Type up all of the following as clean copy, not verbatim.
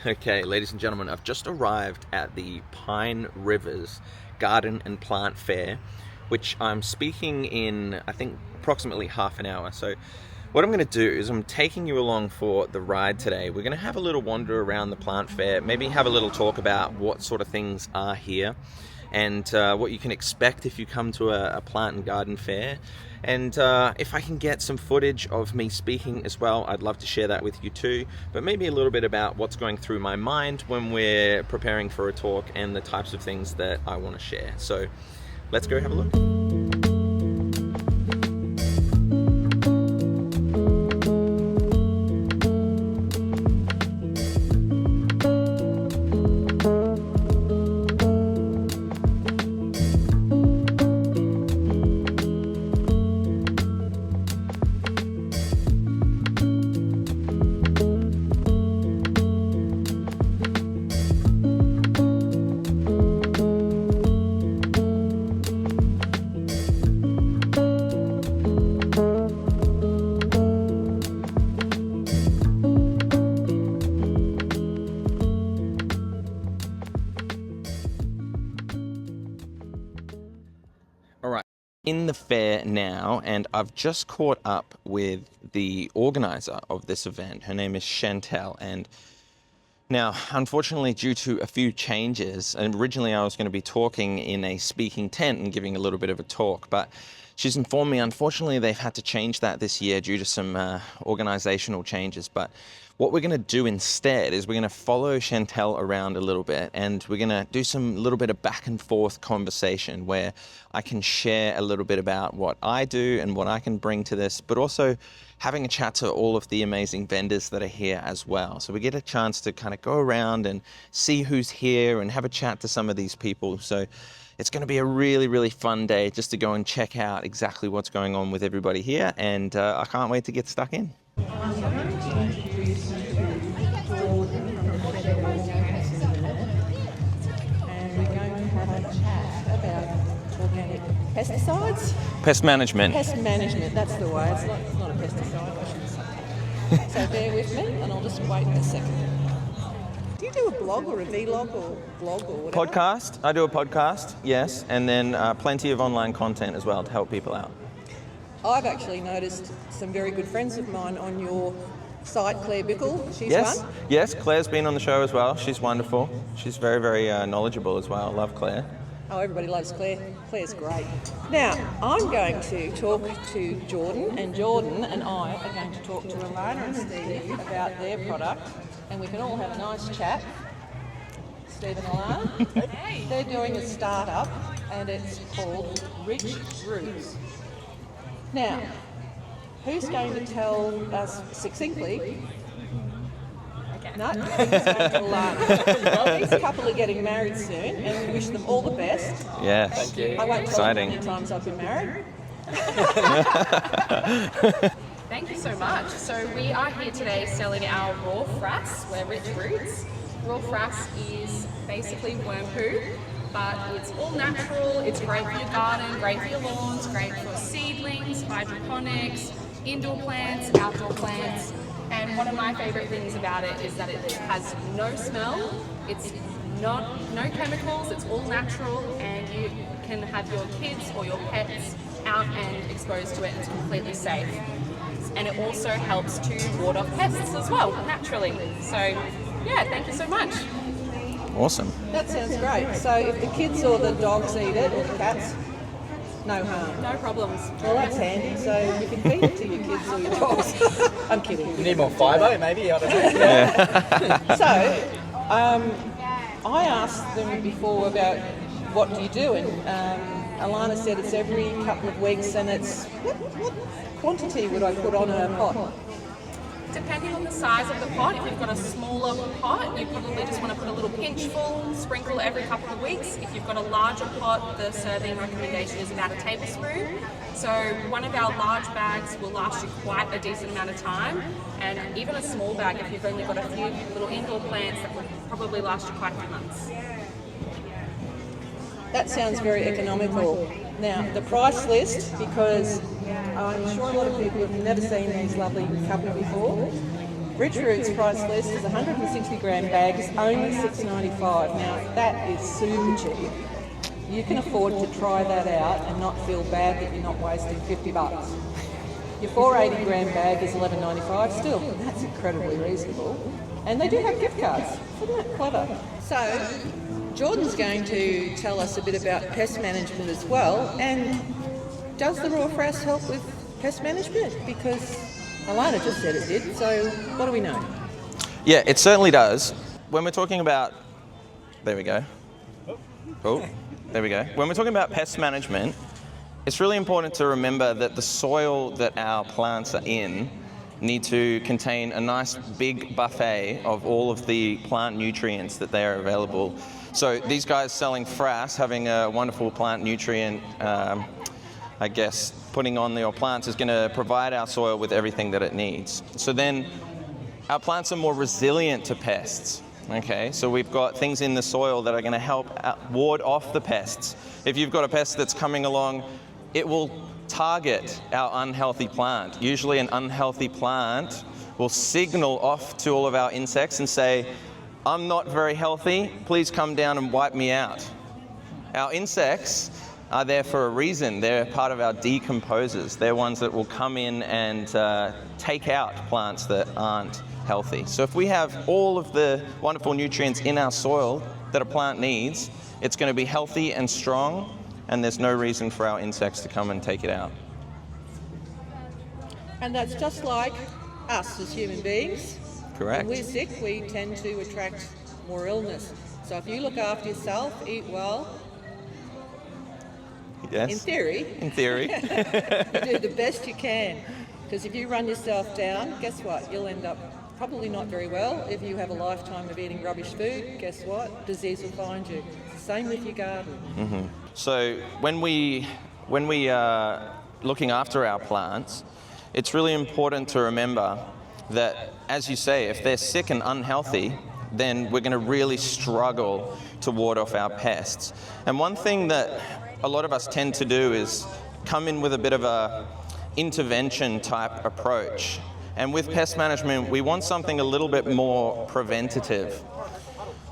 Okay, ladies and gentlemen, I've just arrived at the Pine Rivers Garden and Plant Fair, which I'm speaking in, I think, approximately half an hour. So what I'm going to do is I'm taking you along for the ride today. We're going to have a little wander around the plant fair, maybe have a little talk about what sort of things are here and what you can expect if you come to a plant and garden fair. And if I can get some footage of me speaking as well, I'd love to share that with you too, but maybe a little bit about what's going through my mind when we're preparing for a talk and the types of things that I want to share. So let's go have a look. In the fair now, and I've just caught up with the organizer of this event. Her name is Chantel, and now, unfortunately, due to a few changes, and originally I was going to be talking in a speaking tent and giving a little bit of a talk, but she's informed me, unfortunately, they've had to change that this year due to some organizational changes. But what we're going to do instead is we're going to follow Chantel around a little bit, and we're going to do some little bit of back and forth conversation where I can share a little bit about what I do and what I can bring to this, but also having a chat to all of the amazing vendors that are here as well. So we get a chance to kind of go around and see who's here and have a chat to some of these people. So it's going to be a really, really fun day just to go and check out exactly what's going on with everybody here. And I can't wait to get stuck in. Pesticides? Pest management. Pest management, that's the way. It's not a pesticide, I should say. So bear with me, and I'll just wait a second. Do you do a blog or a vlog or blog or whatever? Podcast. I do a podcast, yes, and then plenty of online content as well to help people out. I've actually noticed some very good friends of mine on your site, Claire Bickle. She's Yes, one. yes, Claire's been on the show as well. She's wonderful. She's very, very knowledgeable as well. Love Claire. Oh, everybody loves Claire. Claire's great. Now, I'm going to talk to Jordan, and Jordan and I are going to talk to Alana and Steve about their product, and we can all have a nice chat. Steve and Alana. Hey. They're doing a startup, and it's called Rich Roots. Now, who's going to tell us succinctly? No, he's going to Alana. Well, these couple are getting married soon, and we wish them all the best. Yes. Thank you. I won't tell Exciting. you how many times I've been married. Thank you so much. So we are here today selling our raw frass. We're Rich Roots. Raw frass is basically worm poo, but it's all natural. It's great for your garden, great for your lawns, great for seedlings, hydroponics, indoor plants, outdoor plants. And one of my favourite things about it is that it has no smell, it's no chemicals, it's all natural, and you can have your kids or your pets out and exposed to it. It's completely safe. And it also helps to ward off pests as well, naturally. So, yeah, thank you so much. Awesome. That sounds great. So if the kids or the dogs eat it, or the cats, no harm. No problems. Well, that's handy. So you can feed it to your kids or your dogs. I'm kidding. You need more fibre, maybe? I don't know. So, I asked them before about what do you do, and Alana said it's every couple of weeks, and it's what quantity would I put on a pot? Depending on the size of the pot, if you've got a smaller pot, you probably just want to put a little pinch full, sprinkle every couple of weeks. If you've got a larger pot, the serving recommendation is about a tablespoon. So one of our large bags will last you quite a decent amount of time, and even a small bag, if you've only got a few little indoor plants, that will probably last you quite a few months. That sounds very economical. Now, the price list, because I'm sure a lot of people have never seen these lovely couple before. Rich Roots price list is 160 gram bag is only $6.95. Now that is super cheap. You can afford to try that out and not feel bad that you're not wasting $50. Your 480 gram bag is $11.95 still. That's incredibly reasonable. And they do have gift cards. Isn't that clever? So, Jordan's going to tell us a bit about pest management as well. And does the raw frass help with pest management? Because Alana just said it did. So, what do we know? Yeah, it certainly does. When we're talking about... There we go. Oh, there we go. When we're talking about pest management, it's really important to remember that the soil that our plants are in need to contain a nice big buffet of all of the plant nutrients that they are available. So these guys selling frass, having a wonderful plant nutrient, I guess, putting on your plants is going to provide our soil with everything that it needs. So then our plants are more resilient to pests. Okay, so we've got things in the soil that are going to help ward off the pests. If you've got a pest that's coming along, it will target our unhealthy plant. Usually an unhealthy plant will signal off to all of our insects and say, I'm not very healthy, please come down and wipe me out. Our insects are there for a reason. They're part of our decomposers. They're ones that will come in and take out plants that aren't healthy. So if we have all of the wonderful nutrients in our soil that a plant needs, it's going to be healthy and strong, and there's no reason for our insects to come and take it out. And that's just like us as human beings. Correct. When we're sick, we tend to attract more illness. So if you look after yourself, eat well, Yes. in theory, In theory. you do the best you can. Because if you run yourself down, guess what? You'll end up probably not very well. If you have a lifetime of eating rubbish food, guess what? Disease will find you. Same with your garden. Mm-hmm. So when we are looking after our plants, it's really important to remember that, as you say, if they're sick and unhealthy, then we're going to really struggle to ward off our pests. And one thing that a lot of us tend to do is come in with a bit of a intervention type approach. And with pest management, we want something a little bit more preventative.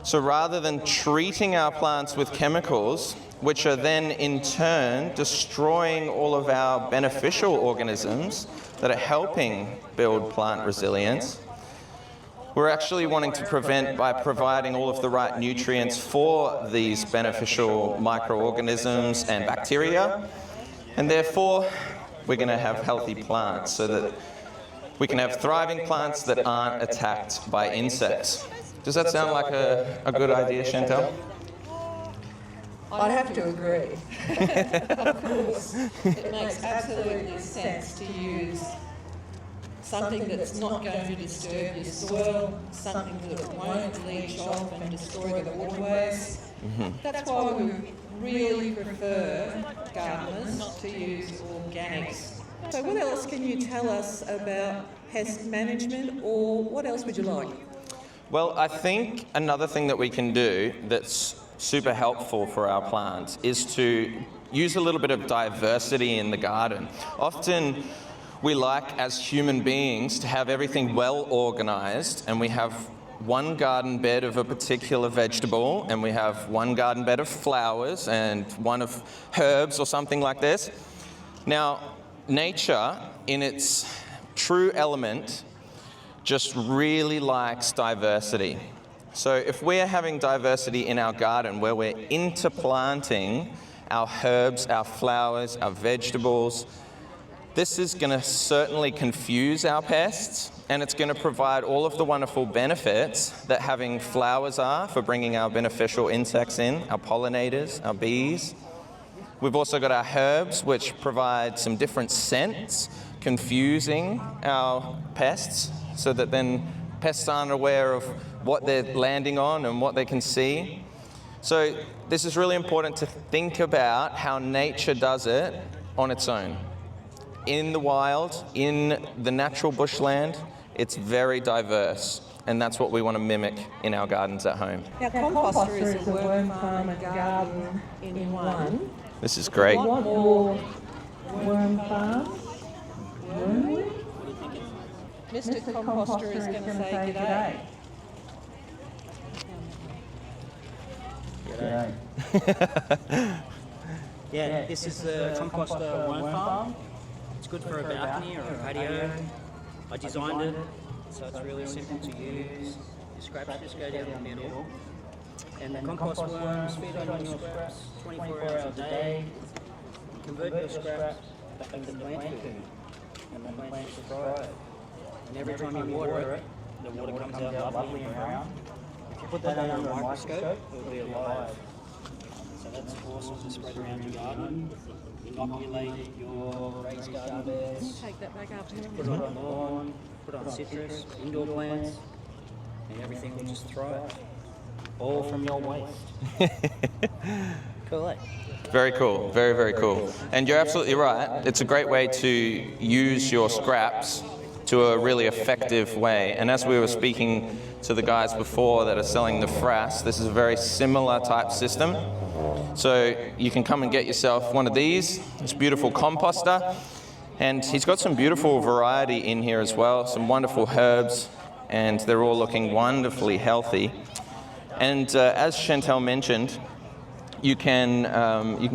So rather than treating our plants with chemicals, which are then in turn destroying all of our beneficial organisms that are helping build plant resilience, we're actually wanting to prevent by providing all of the right nutrients for these beneficial microorganisms and bacteria. And therefore, we're going to have healthy plants so that we can have thriving plants that aren't attacked by insects. Does that sound like a good idea, Chantal? I'd have to agree. Of course, it makes absolutely sense to use something that's not going to disturb your soil, something that won't leach off and destroy the waterways. Mm-hmm. That's why we really prefer gardeners to use organics. So what else can you tell us about pest management, or what else would you like? Well, I think another thing that we can do that's super helpful for our plants is to use a little bit of diversity in the garden. Often we like, as human beings, to have everything well organized, and we have one garden bed of a particular vegetable, and we have one garden bed of flowers and one of herbs or something like this. Now, nature, in its true element, just really likes diversity. So if we're having diversity in our garden where we're interplanting our herbs, our flowers, our vegetables, this is going to certainly confuse our pests, and it's going to provide all of the wonderful benefits that having flowers are for bringing our beneficial insects in, our pollinators, our bees. We've also got our herbs, which provide some different scents, confusing our pests, so that then pests aren't aware of what they're landing on and what they can see. So this is really important to think about how nature does it on its own. In the wild, in the natural bushland, it's very diverse, and that's what we want to mimic in our gardens at home. Now, composter is a worm farm and garden in one. This is great. Want more worm farms? Mr. Composter is going to say g'day. Yeah, this is the composter worm farm. It's good for a balcony or a patio. I designed it so it's really simple to use. The scraps just go down the middle. And the compost worms feed on your scraps 24 hours a day. You convert your scraps back into plant food. And the plants thrive. And every time you water it, the water comes out lovely and brown. If you put that under a microscope, it'll be alive. So that's awesome to spread around your garden. Inoculate your raised garden beds. Take that back up. Put it on the lawn, put it on citrus, indoor plants, and everything will just thrive. All from your waste. Cool, eh? Very cool, very, very cool. And you're absolutely right. It's a great way to use your scraps to a really effective way. And as we were speaking to the guys before that are selling the frass, this is a very similar type system. So you can come and get yourself one of these. It's a beautiful composter. And he's got some beautiful variety in here as well, some wonderful herbs, and they're all looking wonderfully healthy. And as Chantel mentioned, you can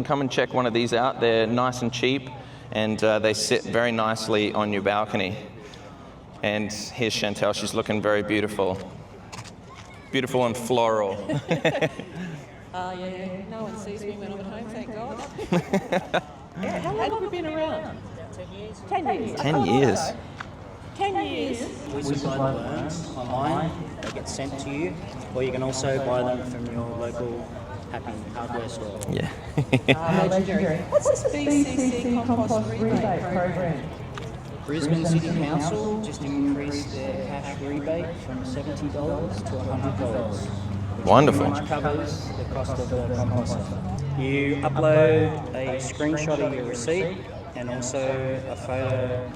come and check one of these out. They're nice and cheap, and they sit very nicely on your balcony. And here's Chantel, she's looking very beautiful. Beautiful and floral. Yeah, no one sees me when I'm at home, thank God. How long have we been around? 10 years. 10 years. 10 years. 10 years. We supply the worms online, they get sent to you, or you can also buy them from your local Happy hardware store. Yeah. Legendary. What's this BCC compost rebate program? Brisbane City Council just increased their cash rebate from $70 to $100. Wonderful. Which covers the cost of the composter. You upload a screenshot of your receipt and also a photo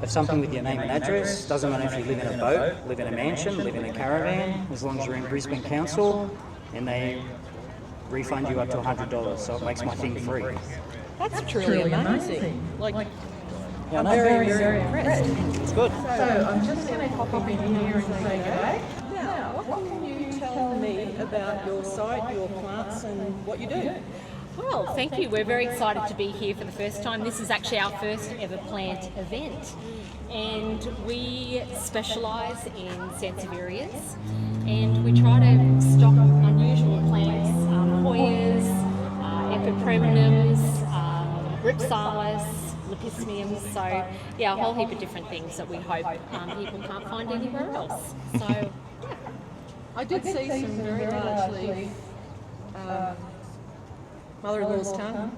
of something with your name and address. Doesn't matter if you live in a boat, live in a mansion, live in a caravan, as long as you're in Brisbane Council, and they refund you up to $100, so it makes my thing free. That's truly amazing. I'm very, very impressed. It's good. So I'm just going to pop in here and say g'day. Now, what can you tell me about your site, your plants, and what you do? Well, thank you. We're very excited to be here for the first time. This is actually our first ever plant event, and we specialise in sansevieras, and we try to stock unusual plants, Hoyas, Epipremnums, Reptiles, Lepismiums, so yeah, a whole heap of different things that we hope people can't find anywhere else. So yeah. I did see some very largely mother-in-law's tongue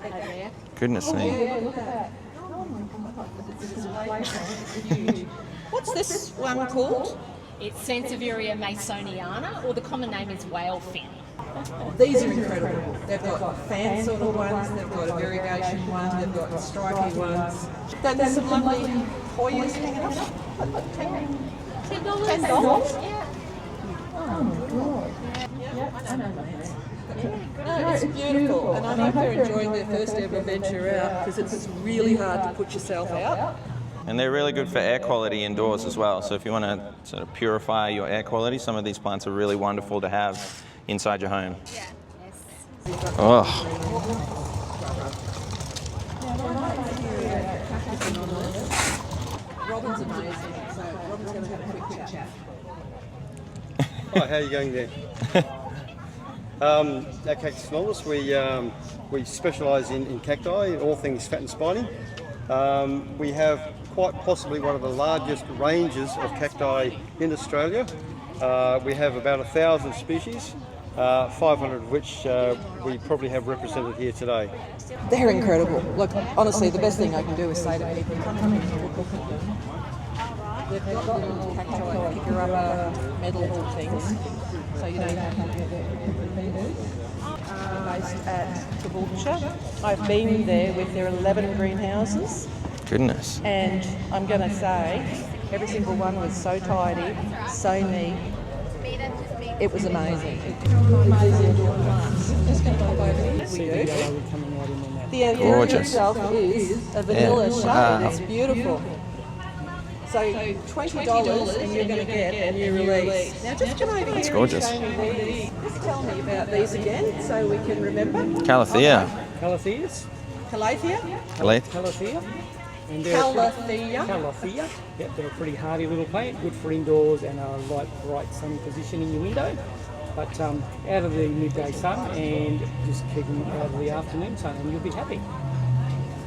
over there. Goodness me. Yeah, look at that. Oh my God, this is huge. What's this one called? It's Sansevieria masoniana, or the common name is whale fin. These are incredible. They've got fan sort of ones, they've got a variegation one, they've got stripy ones. There's some lovely Hoyas hanging up. $10? Yeah. Oh my God. Yeah, I know that. No, it's beautiful, and I hope they're enjoying their first ever venture out, because it's really hard to put yourself out. And they're really good for air quality indoors as well. So if you want to sort of purify your air quality, some of these plants are really wonderful to have inside your home. Yeah. Yes. Oh, Robin's amazing, so Robin's going to have a quick chat. Hi, how are you going there? At Cactus Knowles, we specialise in cacti, all things fat and spiny. We have quite possibly one of the largest ranges of cacti in Australia. We have about 1,000 species, 500 of which we probably have represented here today. They're incredible. Look, honestly, the best thing I can do is say to people, come and have a look at them. They've got little cacti picker-upper metal things, so you don't have to get based at Caboolture. I've been there with their 11 greenhouses, goodness. and I'm going to say every single one was so tidy, so neat. It was amazing. Amazing indoor plants. I'm just going to pop over here. We do. The area Gorgeous. itself is a vanilla shade. It's beautiful. So $20 and you're going to get a new release. Now just come over here gorgeous. and show me these. Just tell me about these again so we can remember. Calathea. Calatheas. Calathea. Calathea. And they're Calathea. Yep, they're a pretty hardy little plant, good for indoors and a light, bright sunny position in your window. But out of the midday sun and just keep them out of the afternoon sun and you'll be happy.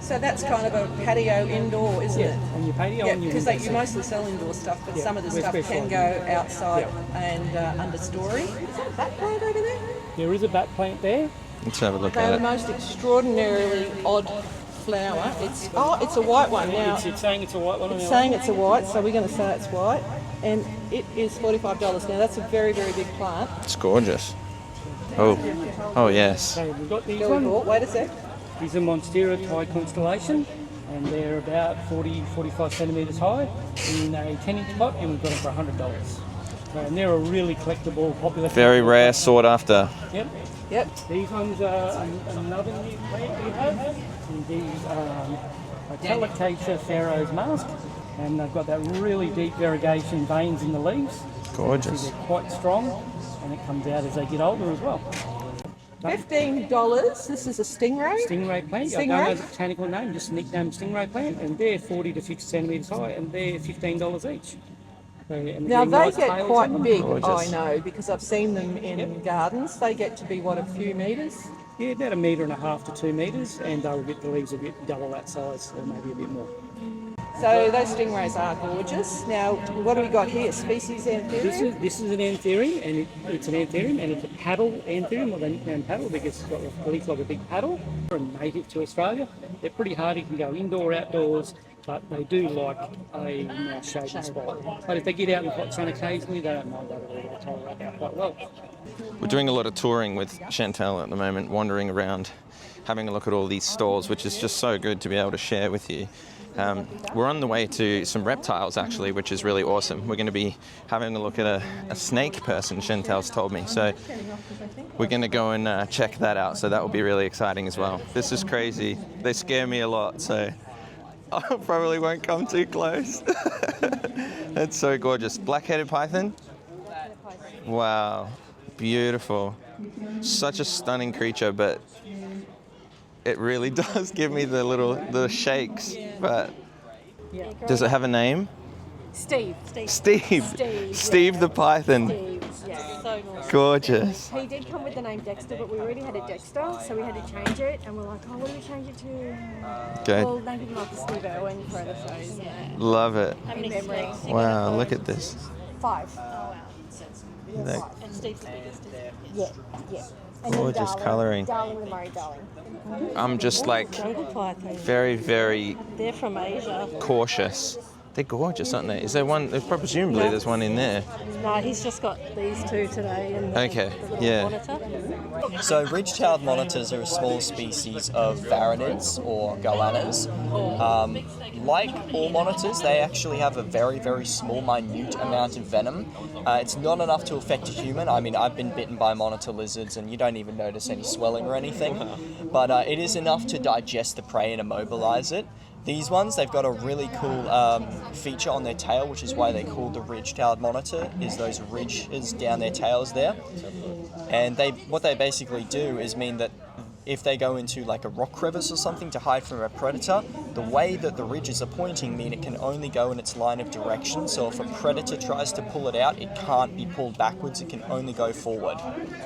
So that's kind of a patio indoor, isn't it? On your patio, Yeah, on your because window. you mostly sell indoor stuff, but Yeah, some of the we're stuff can specialised go outside and understory. Is that a bat plant over there? There is a bat plant there. Let's have a look They're at the it. most extraordinarily odd flower. It's a white one now. It's saying it's a white one. It's saying it's a white, so we're going to say it's white, and it is $45. Now that's a very, very big plant. It's gorgeous. Oh yes. So we've got these Billy ones. Ball, wait a sec. These are Monstera Thai constellation, and they're about 45 centimetres high in a 10-inch pot, and we've got them for $100. And they're a really collectible, popular. Very rare, sought after. Yep. Yep. These ones are another new plant we have. And these are Telecacia Pharaoh's mask, and they've got that really deep variegation veins in the leaves. Gorgeous. They're quite strong, and it comes out as they get older as well. $15. This is a stingray. Stingray plant. I Stingray? don't know the botanical name, just nicknamed stingray plant, and they're 40 to 50 centimetres high, and they're $15 each. So, and Now they're they nice get tails quite on them. big, Gorgeous. I know, because I've seen them in gardens. They get to be, what, a few metres? Yeah, about 1.5 metres to 2 metres, and they'll get the leaves a bit double that size, or maybe a bit more. So those stingrays are gorgeous. Now, what do we got here? Species anthurium? This is an anthurium, and it's an anthurium, and it's a paddle anthurium, or they nickname paddle because it's got a leaf like a big paddle. They're native to Australia. They're pretty hardy, can go indoor, outdoors, but they do like a more shady spot. But if they get out in the hot sun occasionally, they don't mind that at all. They tolerate that quite well. We're doing a lot of touring with Chantel at the moment, wandering around, having a look at all these stalls, which is just so good to be able to share with you. We're on the way to some reptiles actually, which is really awesome. We're going to be having a look at a snake person, Chantel's told me. So we're going to go and check that out. So that will be really exciting as well. This is crazy. They scare me a lot, so I probably won't come too close. That's so gorgeous. Black-headed python? Wow, beautiful. Such a stunning creature, but it really does give me the shakes. But does it have a name? Steve. Steve the python. Steve. Yeah, so nice. Gorgeous. He did come with the name Dexter, but we already had a Dexter, so we had to change it. And we're like, oh, what do we change it to? Good. Well, name him after Steve Irwin for the shows. Yeah. Love it. In memory. Wow, look at this. 5. That And Steve's the biggest. Yeah. And then gorgeous Darling. colouring. Darling the Murray Darling. I'm just like Jungle python. very, very They're from Asia. cautious. They're gorgeous, aren't they? Is there one? Presumably there's one in there. No, he's just got these two today. And Okay, the little yeah. monitor. So ridge-tailed monitors are a small species of varanids or goannas. Like all monitors, they actually have a very, very small, minute amount of venom. It's not enough to affect a human. I mean, I've been bitten by monitor lizards and you don't even notice any swelling or anything. But it is enough to digest the prey and immobilize it. These ones, they've got a really cool feature on their tail, which is why they're called the ridge-tailed monitor, is those ridges down their tails there. And what they basically do is mean that if they go into like a rock crevice or something to hide from a predator, the way that the ridges are pointing mean it can only go in its line of direction. So if a predator tries to pull it out, it can't be pulled backwards, it can only go forward.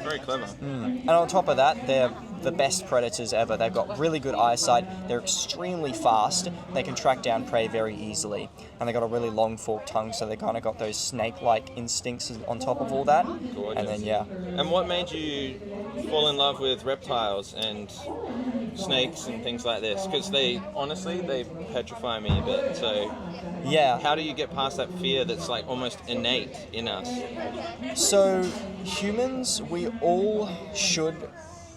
Very clever. And on top of that, they're the best predators ever. They've got really good eyesight, they're extremely fast, they can track down prey very easily, and they've got a really long forked tongue, so they kind of got those snake-like instincts on top of all that. Gorgeous. And then, yeah. And what made you fall in love with reptiles and snakes and things like this? Because they petrify me a bit. So Yeah. how do you get past that fear that's like almost innate in us? So, humans, we all should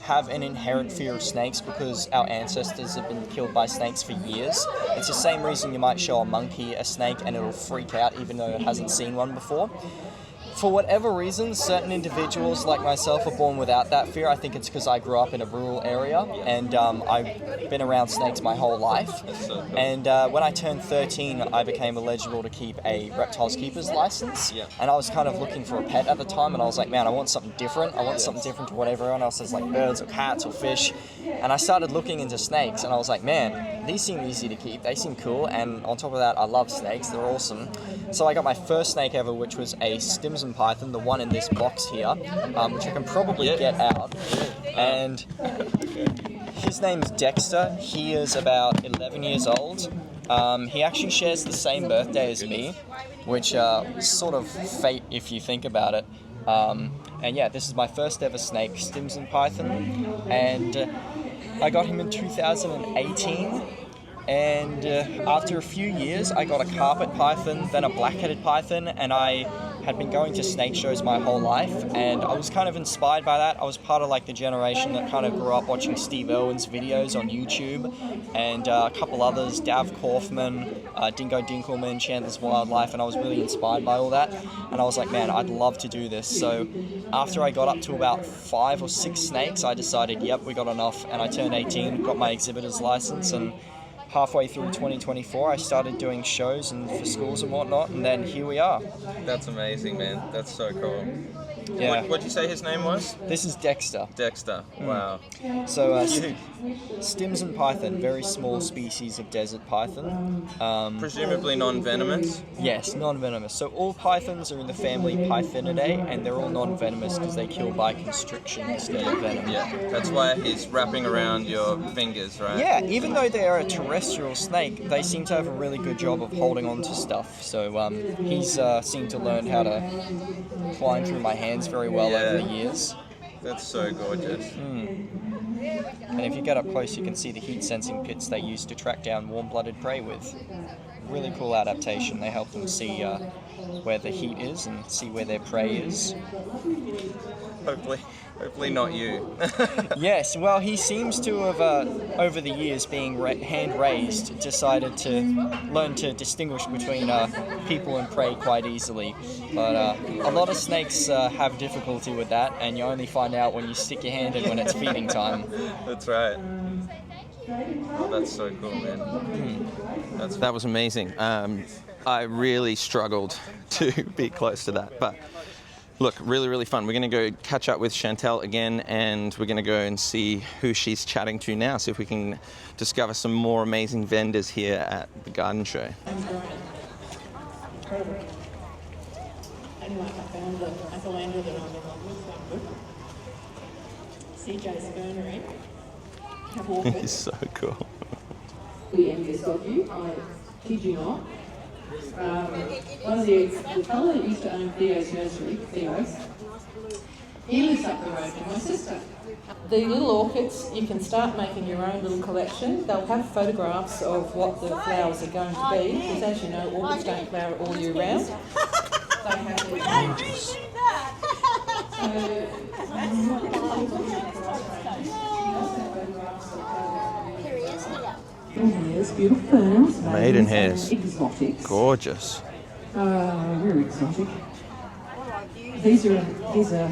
have an inherent fear of snakes because our ancestors have been killed by snakes for years. It's the same reason you might show a monkey a snake and it'll freak out even though it hasn't seen one before. For whatever reason, certain individuals like myself are born without that fear. I think it's because I grew up in a rural area and I've been around snakes my whole life. And when I turned 13, I became eligible to keep a reptiles keeper's license. And I was kind of looking for a pet at the time, and I was like, man, I want something different. I want something different to what everyone else has, like birds or cats or fish. And I started looking into snakes, and I was like, man, these seem easy to keep. They seem cool. And on top of that, I love snakes. They're awesome. So I got my first snake ever, which was a Stimson python, the one in this box here, which I can probably get out. And his name's Dexter. He is about 11 years old. He actually shares the same birthday as me, which is sort of fate if you think about it. And yeah, this is my first ever snake, Stimson python, and I got him in 2018. And after a few years, I got a carpet python, then a black-headed python, and I had been going to snake shows my whole life, and I was kind of inspired by that. I was part of like the generation that kind of grew up watching Steve Irwin's videos on YouTube, and a couple others, Dav Kaufman, Dingo Dinkelman, Chandler's Wildlife, and I was really inspired by all that. And I was like, man, I'd love to do this. So after I got up to about 5 or 6 snakes, I decided, yep, we got enough, and I turned 18, got my exhibitor's license, and halfway through 2024, I started doing shows and for schools and whatnot, and then here we are. That's amazing, man. That's so cool. Yeah. What'd you say his name was? This is Dexter. Dexter. Wow. So, Stimson python, very small species of desert python. Presumably non-venomous? Yes, non-venomous. So all pythons are in the family Pythonidae, and they're all non-venomous because they kill by constriction instead of venom. Yeah, that's why he's wrapping around your fingers, right? Yeah, even though they are a terrestrial snake, they seem to have a really good job of holding on to stuff. So he's seemed to learn how to climb through my hands very well over the years. That's so gorgeous. And if you get up close, you can see the heat sensing pits they use to track down warm-blooded prey with. Really cool adaptation. They help them see where the heat is and see where their prey is. Hopefully not you. Yes, well, he seems to have, over the years being hand-raised, decided to learn to distinguish between people and prey quite easily. But a lot of snakes have difficulty with that, and you only find out when you stick your hand in when it's feeding time. That's right. Oh, that's so cool, man. That was amazing. I really struggled to be close to that, but look, really, really fun. We're going to go catch up with Chantel again, and we're going to go and see who she's chatting to now, see if we can discover some more amazing vendors here at the garden show. It's so cool. We envious of you, I kid you not. One of the fellow that used to own Theo's nursery, Theo's, he lives up the road from my sister. The little orchids, you can start making your own little collection. They'll have photographs of what the flowers are going to be, because as you know, orchids don't flower all year round. They have Maidenhairs, beautiful ferns. Maidenhairs. Exotics. Gorgeous. Very exotic. These are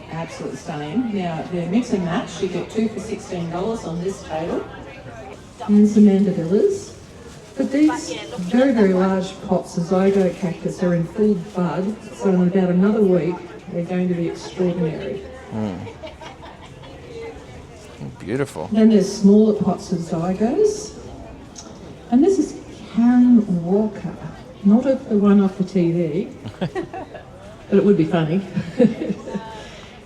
absolutely stunning. Now, they're mix and match. You get 2 for $16 on this table. And some mandavillas. But these very, very large pots of zygote cactus are in full bud. So in about another week, they're going to be extraordinary. Beautiful. Then there's smaller pots of zygos. And this is Karen Walker, not the one off the TV, but it would be funny. The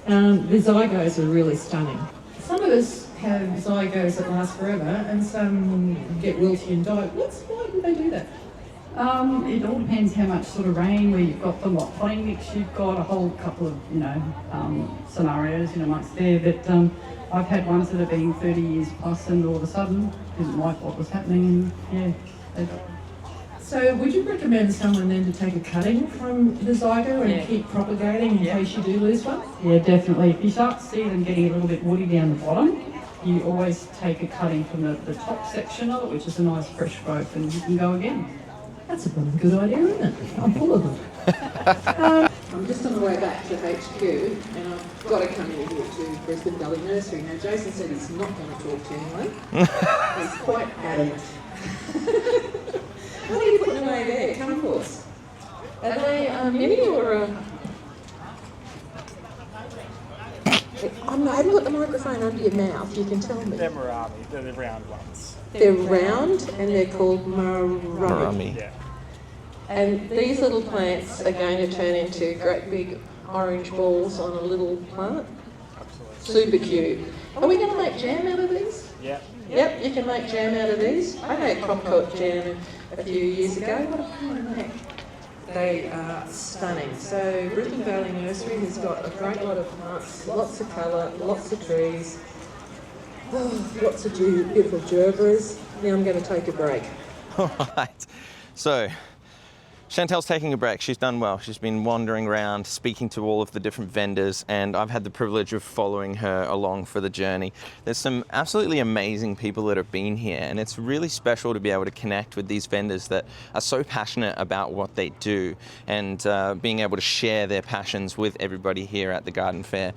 zygos are really stunning. Some of us have zygos that last forever, and some get wilty and die. Why do they do that? It all depends how much sort of rain, where you've got the potting mix, you've got a whole couple of, scenarios, amongst there, but I've had ones that have been 30 years plus and all of a sudden didn't like what was happening, and yeah. So would you recommend someone then to take a cutting from the zygo and keep propagating in case you do lose one? Yeah, definitely. If you start to see them getting a little bit woody down the bottom, you always take a cutting from the top section of it, which is a nice fresh growth, and you can go again. That's a bloody good idea, isn't it? I'm full of them. I'm just on the way back to HQ and I've got to come in here to Brisbane Valley Nursery. Now Jason said he's not going to talk to anyone. He's quite adamant. What are you putting away there? Compost. Are they mini or I haven't got the microphone under your mouth, you can tell me. They're marami, they're the round ones. They're round and they're called marami. Yeah. And these little plants are going to turn into great big orange balls on a little plant. Absolutely. Super cute. Are we going to make jam out of these? Yeah. Yep, you can make jam out of these. I made Comcot jam a few years ago. What a fun make. They are stunning. So Brisbane Valley Nursery has got a great lot of plants, lots of colour, lots of trees, lots of beautiful gerberas. Now I'm going to take a break. All right. So Chantel's taking a break. She's done well. She's been wandering around, speaking to all of the different vendors, and I've had the privilege of following her along for the journey. There's some absolutely amazing people that have been here, and it's really special to be able to connect with these vendors that are so passionate about what they do and being able to share their passions with everybody here at the garden fair.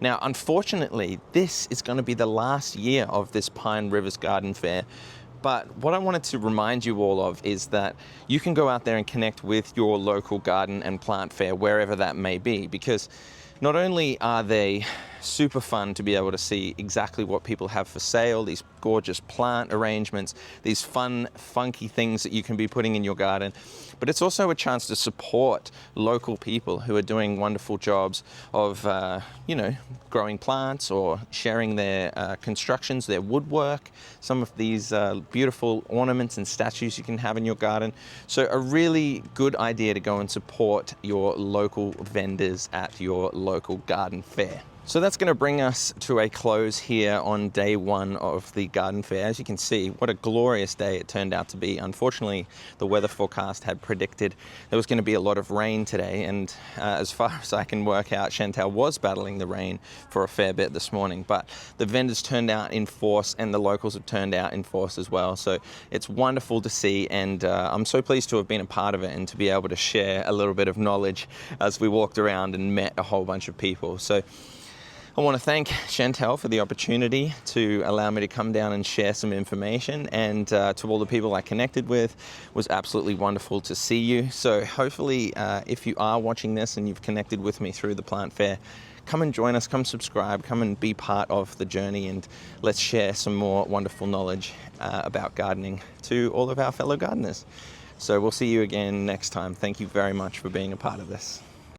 Now, unfortunately, this is going to be the last year of this Pine Rivers Garden Fair. But what I wanted to remind you all of is that you can go out there and connect with your local garden and plant fair, wherever that may be, because not only are they super fun to be able to see exactly what people have for sale, these gorgeous plant arrangements, these fun, funky things that you can be putting in your garden, but it's also a chance to support local people who are doing wonderful jobs of, growing plants or sharing their constructions, their woodwork, some of these beautiful ornaments and statues you can have in your garden. So a really good idea to go and support your local vendors at your local garden fair. So that's going to bring us to a close here on day one of the garden fair. As you can see, what a glorious day it turned out to be. Unfortunately, the weather forecast had predicted there was going to be a lot of rain today, and as far as I can work out, Chantel was battling the rain for a fair bit this morning, but the vendors turned out in force and the locals have turned out in force as well. So it's wonderful to see, and I'm so pleased to have been a part of it and to be able to share a little bit of knowledge as we walked around and met a whole bunch of people. So I want to thank Chantel for the opportunity to allow me to come down and share some information, and to all the people I connected with, it was absolutely wonderful to see you. So hopefully if you are watching this and you've connected with me through the plant fair, come and join us, come subscribe, come and be part of the journey, and let's share some more wonderful knowledge about gardening to all of our fellow gardeners. So we'll see you again next time. Thank you very much for being a part of this.